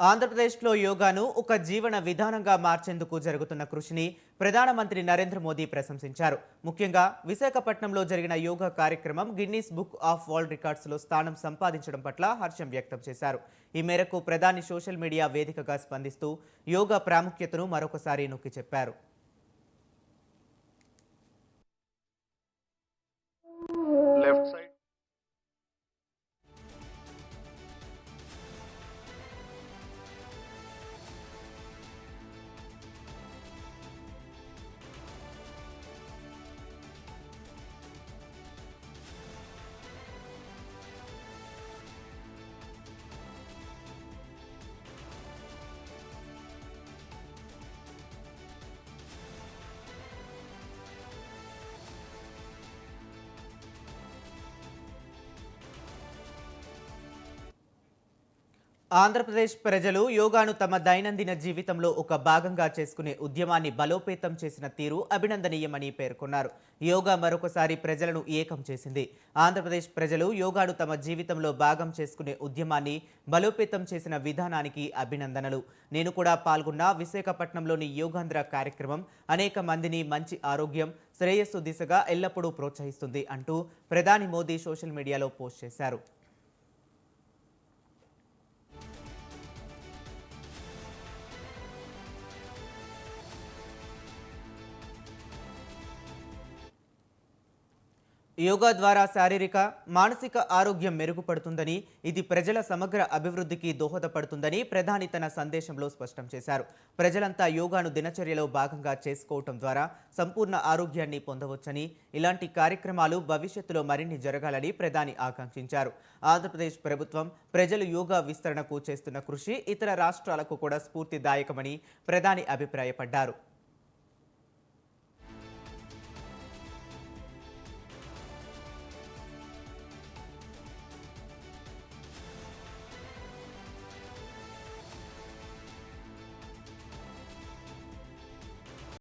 ఆంధ్రప్రదేశ్లో యోగాను ఒక జీవన విధానంగా మార్చేందుకు జరుగుతున్న కృషిని ప్రధానమంత్రి నరేంద్ర మోదీ ప్రశంసించారు. ముఖ్యంగా విశాఖపట్నంలో జరిగిన యోగా కార్యక్రమం గిన్నీస్ బుక్ ఆఫ్ వరల్డ్ రికార్డ్స్లో స్థానం సంపాదించడం పట్ల హర్షం వ్యక్తం చేశారు. ఈ మేరకు ప్రధాని సోషల్ మీడియా వేదికగా స్పందిస్తూ యోగా ప్రాముఖ్యతను మరొకసారి నొక్కి చెప్పారు. left side. ఆంధ్రప్రదేశ్ ప్రజలు యోగాను తమ దైనందిన జీవితంలో ఒక భాగంగా చేసుకునే ఉద్యమాన్ని బలోపేతం చేసిన తీరు అభినందనీయమని పేర్కొన్నారు. యోగా మరొకసారి ప్రజలను ఏకం చేసింది. ఆంధ్రప్రదేశ్ ప్రజలు యోగాను తమ జీవితంలో భాగం చేసుకునే ఉద్యమాన్ని బలోపేతం చేసిన విధానానికి అభినందనలు. నేను కూడా పాల్గొన్న విశాఖపట్నంలోని యోగాంధ్ర కార్యక్రమం అనేక మందిని మంచి ఆరోగ్యం, శ్రేయస్సు దిశగా ఎల్లప్పుడూ ప్రోత్సహిస్తుంది అంటూ ప్రధాని మోదీ సోషల్ మీడియాలో పోస్ట్ చేశారు. యోగా ద్వారా శారీరక, మానసిక ఆరోగ్యం మెరుగుపడుతుందని, ఇది ప్రజల సమగ్ర అభివృద్ధికి దోహదపడుతుందని ప్రధాని తన సందేశంలో స్పష్టం చేశారు. ప్రజలంతా యోగాను దినచర్యలో భాగంగా చేసుకోవటం ద్వారా సంపూర్ణ ఆరోగ్యాన్ని పొందవచ్చని, ఇలాంటి కార్యక్రమాలు భవిష్యత్తులో మరిన్ని జరగాలని ప్రధాని ఆకాంక్షించారు. ఆంధ్రప్రదేశ్ ప్రభుత్వం ప్రజలు యోగా విస్తరణకు చేస్తున్న కృషి ఇతర రాష్ట్రాలకు కూడా స్ఫూర్తిదాయకమని ప్రధాని అభిప్రాయపడ్డారు.